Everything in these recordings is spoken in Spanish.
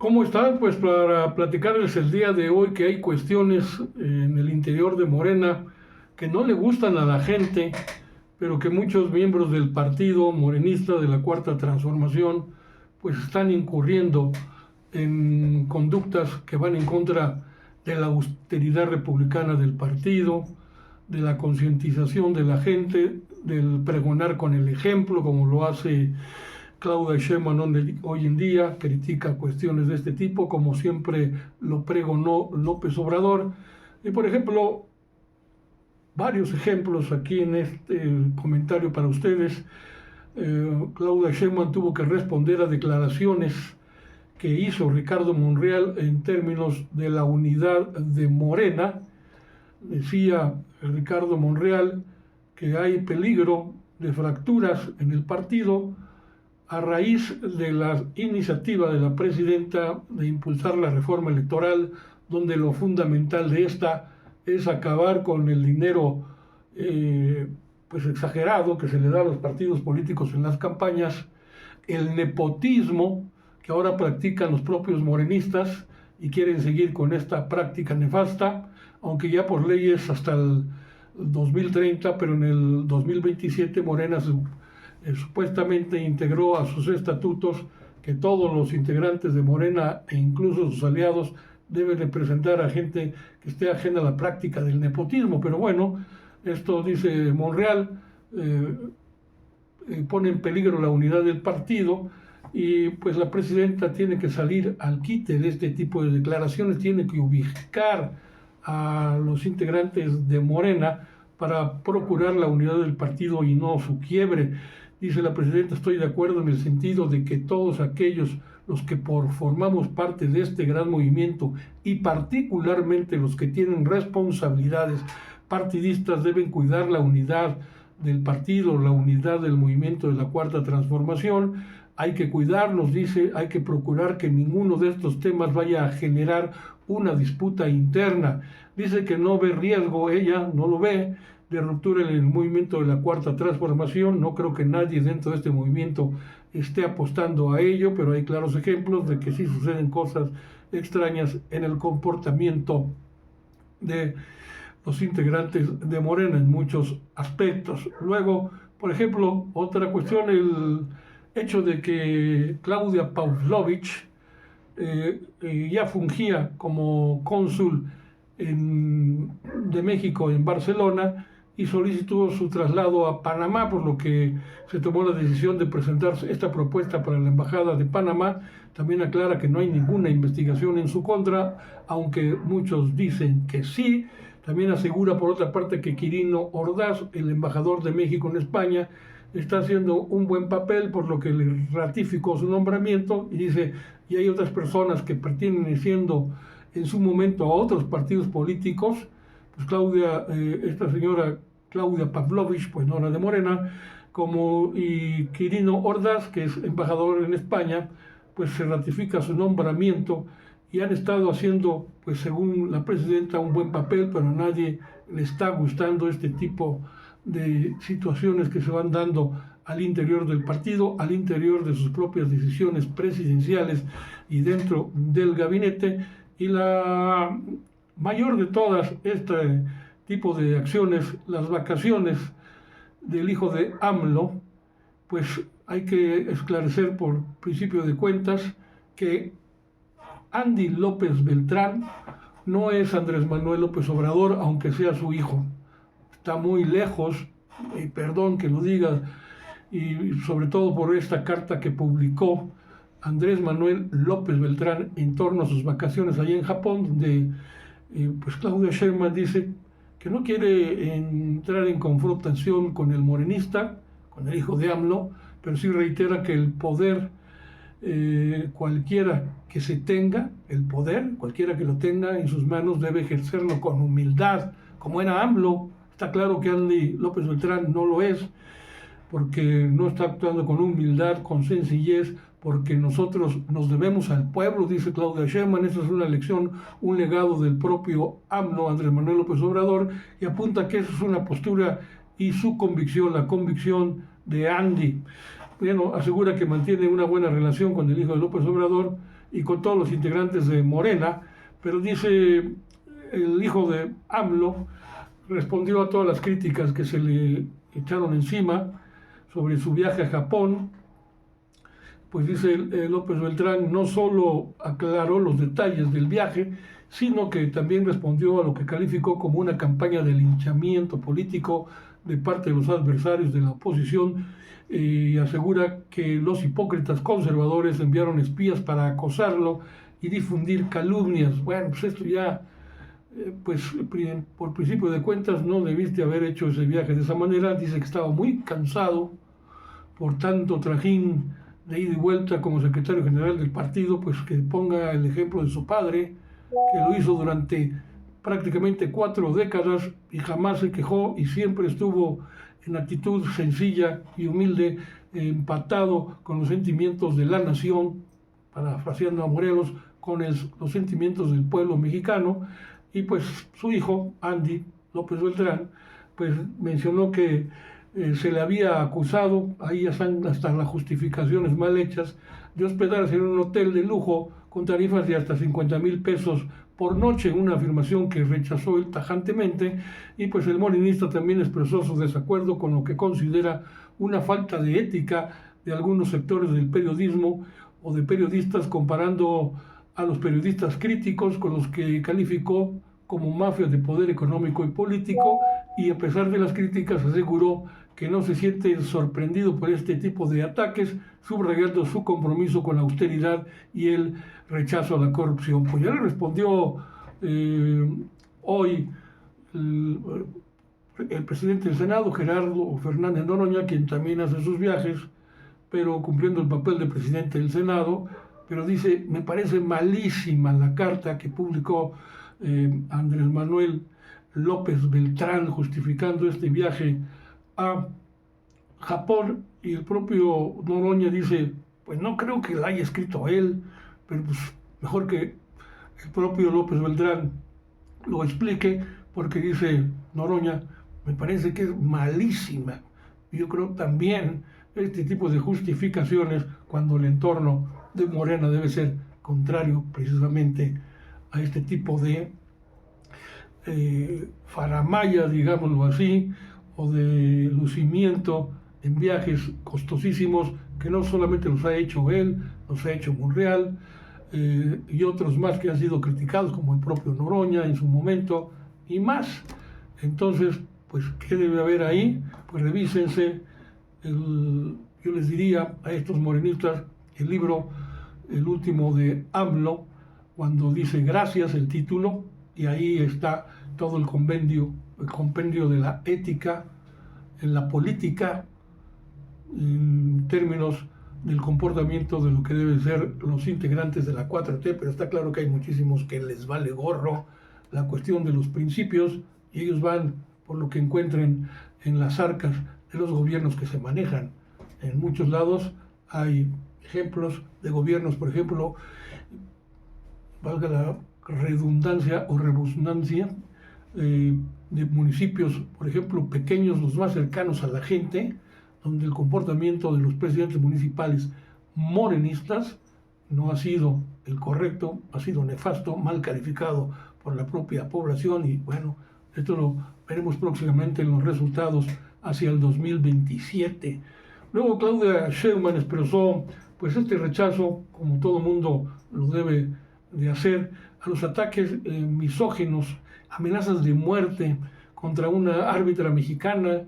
¿Cómo están? Pues para platicarles el día de hoy que hay cuestiones en el interior de Morena que no le gustan a la gente, pero que muchos miembros del partido morenista de la Cuarta Transformación pues están incurriendo en conductas que van en contra de la austeridad republicana del partido, de la concientización de la gente, del pregonar con el ejemplo, como lo hace Claudia Sheinbaum hoy en día, critica cuestiones de este tipo, como siempre lo pregonó López Obrador. Y por ejemplo, varios ejemplos aquí en este comentario para ustedes. Claudia Sheinbaum tuvo que responder a declaraciones que hizo Ricardo Monreal en términos de la unidad de Morena. Decía Ricardo Monreal que hay peligro de fracturas en el partido a raíz de la iniciativa de la presidenta de impulsar la reforma electoral, donde lo fundamental de esta es acabar con el dinero pues exagerado que se le da a los partidos políticos en las campañas, el nepotismo que ahora practican los propios morenistas y quieren seguir con esta práctica nefasta, aunque ya por leyes hasta el 2030, pero en el 2027 Morena supuestamente integró a sus estatutos que todos los integrantes de Morena e incluso sus aliados deben representar a gente que esté ajena a la práctica del nepotismo. Pero bueno, esto dice Monreal, pone en peligro la unidad del partido y pues la presidenta tiene que salir al quite de este tipo de declaraciones, tiene que ubicar a los integrantes de Morena para procurar la unidad del partido y no su quiebre. Dice la presidenta, estoy de acuerdo en el sentido de que todos aquellos los que formamos parte de este gran movimiento y particularmente los que tienen responsabilidades partidistas deben cuidar la unidad del partido, la unidad del movimiento de la Cuarta Transformación. Hay que cuidarlos, dice, hay que procurar que ninguno de estos temas vaya a generar una disputa interna. Dice que no ve riesgo, ella no lo ve, de ruptura en el movimiento de la Cuarta Transformación. No creo que nadie dentro de este movimiento esté apostando a ello, pero hay claros ejemplos de que sí suceden cosas extrañas en el comportamiento de los integrantes de Morena en muchos aspectos. Luego, por ejemplo, otra cuestión, el hecho de que Claudia Pavlovich ya fungía como cónsul de México en Barcelona y solicitó su traslado a Panamá, por lo que se tomó la decisión de presentar esta propuesta para la Embajada de Panamá. También aclara que no hay ninguna investigación en su contra, aunque muchos dicen que sí. También asegura, por otra parte, que Quirino Ordaz, el embajador de México en España, está haciendo un buen papel, por lo que le ratificó su nombramiento, y dice, y hay otras personas que perteneciendo en su momento a otros partidos políticos, pues esta señora Claudia Pavlovich, pues no era de Morena, y Quirino Ordaz, que es embajador en España, pues se ratifica su nombramiento y han estado haciendo, pues según la presidenta, un buen papel, pero a nadie le está gustando este tipo de situaciones que se van dando al interior del partido, al interior de sus propias decisiones presidenciales y dentro del gabinete. Y la mayor de todas este tipo de acciones, las vacaciones del hijo de AMLO, pues hay que esclarecer por principio de cuentas que Andy López Beltrán no es Andrés Manuel López Obrador, aunque sea su hijo. Está muy lejos, y perdón que lo diga, y sobre todo por esta carta que publicó Andrés Manuel López Beltrán en torno a sus vacaciones allá en Japón, donde pues Claudia Sheinbaum dice que no quiere entrar en confrontación con el morenista, con el hijo de AMLO, pero sí reitera que el poder, cualquiera que se tenga, el poder, cualquiera que lo tenga en sus manos, debe ejercerlo con humildad, como era AMLO. Está claro que Andy López Beltrán no lo es, porque no está actuando con humildad, con sencillez, porque nosotros nos debemos al pueblo, dice Claudia Sheinbaum. Esta es una lección, un legado del propio AMLO, Andrés Manuel López Obrador, y apunta que esa es una postura y su convicción, la convicción de Andy. bueno, asegura que mantiene una buena relación con el hijo de López Obrador y con todos los integrantes de Morena, pero dice el hijo de AMLO respondió a todas las críticas que se le echaron encima sobre su viaje a Japón. Pues dice López Beltrán, no solo aclaró los detalles del viaje, sino que también respondió a lo que calificó como una campaña de linchamiento político de parte de los adversarios de la oposición, y asegura que los hipócritas conservadores enviaron espías para acosarlo y difundir calumnias. Bueno, pues esto ya, pues por principio de cuentas no debiste haber hecho ese viaje de esa manera. Dice que estaba muy cansado por tanto trajín de ida y vuelta como secretario general del partido, pues que ponga el ejemplo de su padre, que lo hizo durante prácticamente 4 décadas y jamás se quejó y siempre estuvo en actitud sencilla y humilde, empatado con los sentimientos de la nación, parafraseando a Morelos, con los sentimientos del pueblo mexicano. Y pues su hijo, Andy López Beltrán, pues mencionó que se le había acusado, ahí están hasta las justificaciones mal hechas, de hospedarse en un hotel de lujo con tarifas de hasta 50,000 pesos por noche, una afirmación que rechazó él tajantemente. Y pues el morenista también expresó su desacuerdo con lo que considera una falta de ética de algunos sectores del periodismo o de periodistas, comparando a los periodistas críticos con los que calificó como mafias de poder económico y político, y a pesar de las críticas aseguró que no se siente sorprendido por este tipo de ataques, subrayando su compromiso con la austeridad y el rechazo a la corrupción. Pues ya le respondió hoy el presidente del Senado, Gerardo Fernández Noroña, quien también hace sus viajes, pero cumpliendo el papel de presidente del Senado, pero dice, me parece malísima la carta que publicó Andrés Manuel López Beltrán justificando este viaje a Japón, y el propio Noroña dice, pues no creo que la haya escrito él, pero pues mejor que el propio López Beltrán lo explique, porque dice Noroña, me parece que es malísima. Yo creo también este tipo de justificaciones, cuando el entorno de Morena debe ser contrario precisamente a este tipo de faramaya, digámoslo así, o de lucimiento en viajes costosísimos que no solamente los ha hecho él, los ha hecho Monreal y otros más que han sido criticados, como el propio Noroña en su momento y más. Entonces, pues, ¿qué debe haber ahí? Pues revísense, yo les diría a estos morenistas, el libro, el último de AMLO, cuando dice gracias, el título, y ahí está todo el compendio de la ética en la política, en términos del comportamiento de lo que deben ser los integrantes de la 4T, pero está claro que hay muchísimos que les vale gorro la cuestión de los principios, y ellos van por lo que encuentren en las arcas de los gobiernos que se manejan. En muchos lados hay ejemplos de gobiernos, por ejemplo, valga la redundancia o rebusnancia, de municipios, por ejemplo, pequeños, los más cercanos a la gente, donde el comportamiento de los presidentes municipales morenistas no ha sido el correcto, ha sido nefasto, mal calificado por la propia población, y bueno, esto lo veremos próximamente en los resultados hacia el 2027. Luego Claudia Sheinbaum expresó pues este rechazo, como todo mundo lo debe de hacer, a los ataques misóginos, amenazas de muerte contra una árbitra mexicana,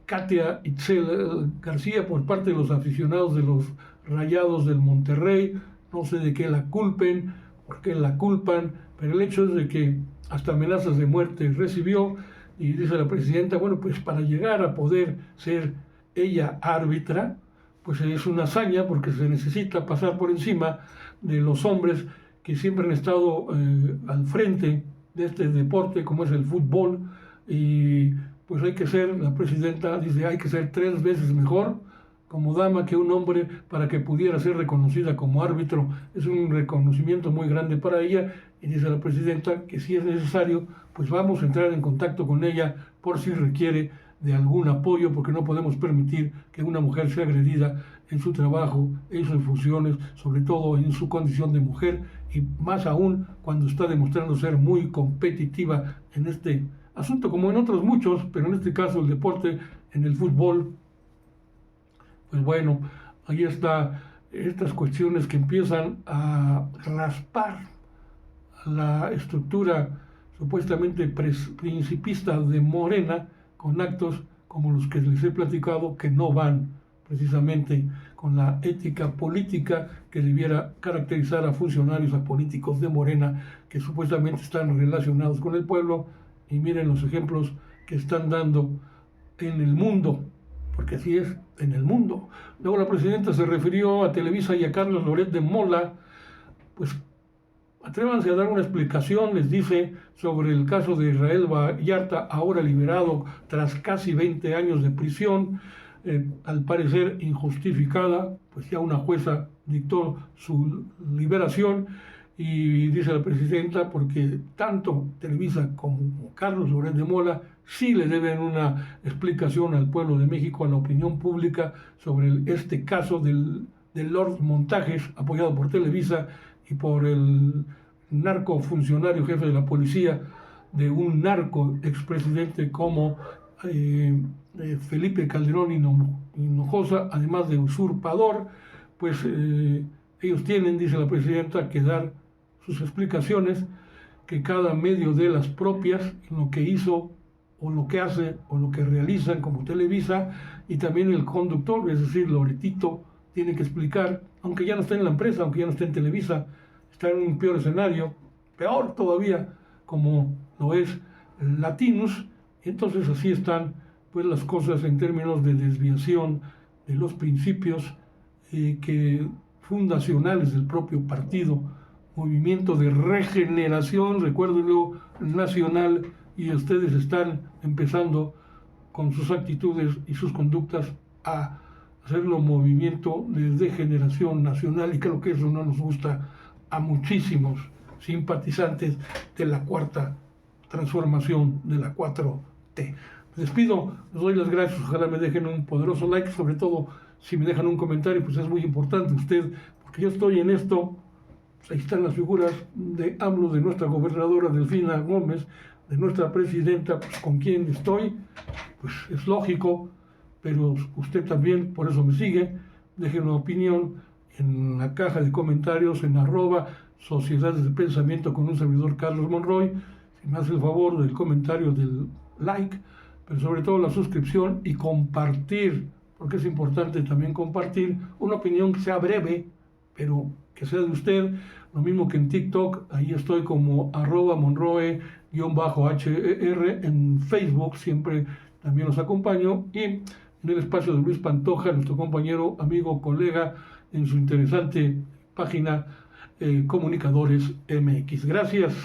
Katia Itzel García, por parte de los aficionados de los Rayados del Monterrey. No sé de qué la culpen, por qué la culpan, pero el hecho es de que hasta amenazas de muerte recibió, y dice la presidenta, bueno, pues para llegar a poder ser ella árbitra, pues es una hazaña, porque se necesita pasar por encima de los hombres que siempre han estado al frente de este deporte, como es el fútbol, y pues hay que ser, la presidenta dice, hay que ser 3 veces mejor como dama que un hombre para que pudiera ser reconocida como árbitro. Es un reconocimiento muy grande para ella, y dice la presidenta que si es necesario, pues vamos a entrar en contacto con ella por si requiere de algún apoyo, porque no podemos permitir que una mujer sea agredida en su trabajo, en sus funciones, sobre todo en su condición de mujer, y más aún cuando está demostrando ser muy competitiva en este asunto, como en otros muchos, pero en este caso el deporte, en el fútbol. Pues bueno, ahí está estas cuestiones que empiezan a raspar la estructura supuestamente principista de Morena, con actos como los que les he platicado, que no van precisamente con la ética política que debiera caracterizar a funcionarios, a políticos de Morena, que supuestamente están relacionados con el pueblo. Y miren los ejemplos que están dando en el mundo, porque así es, en el mundo. Luego la presidenta se refirió a Televisa y a Carlos Loret de Mola. Pues atrévanse a dar una explicación, les dice, sobre el caso de Israel Vallarta, ahora liberado tras casi 20 años de prisión, al parecer injustificada, pues ya una jueza dictó su liberación. Y dice la presidenta, porque tanto Televisa como Carlos Loret de Mola sí le deben una explicación al pueblo de México, a la opinión pública, sobre este caso del Lord Montajes, apoyado por Televisa y por el narcofuncionario jefe de la policía, de un narco expresidente como Felipe Calderón Hinojosa, además de usurpador. Pues ellos tienen, dice la presidenta, que dar sus explicaciones, que cada medio de las propias, en lo que hizo o lo que hace o lo que realizan, como Televisa, y también el conductor, es decir, Loretito, tiene que explicar, aunque ya no esté en la empresa, aunque ya no esté en Televisa, está en un peor escenario, peor todavía, como lo es Latinus. Entonces así están pues las cosas en términos de desviación de los principios que fundacionales del propio partido, Movimiento de Regeneración, recuérdenlo, nacional, y ustedes están empezando con sus actitudes y sus conductas a hacerlo movimiento de degeneración nacional, y creo que eso no nos gusta a muchísimos simpatizantes de la cuarta transformación, de la 4T. Les despido, les doy las gracias, ojalá me dejen un poderoso like, sobre todo si me dejan un comentario, pues es muy importante usted, porque yo estoy en esto. Pues ahí están las figuras de AMLO, de nuestra gobernadora Delfina Gómez, de nuestra presidenta, pues con quien estoy, pues es lógico, pero usted también, por eso me sigue, deje una opinión en la caja de comentarios en @Sociedades de Pensamiento con un servidor Carlos Monroy. Si me hace el favor del comentario, del like, pero sobre todo la suscripción y compartir, porque es importante también compartir una opinión que sea breve, pero que sea de usted. Lo mismo que en TikTok, ahí estoy como @Monroe_HER, en Facebook siempre también los acompaño, y en el espacio de Luis Pantoja, nuestro compañero, amigo, colega, en su interesante página Comunicadores MX. Gracias.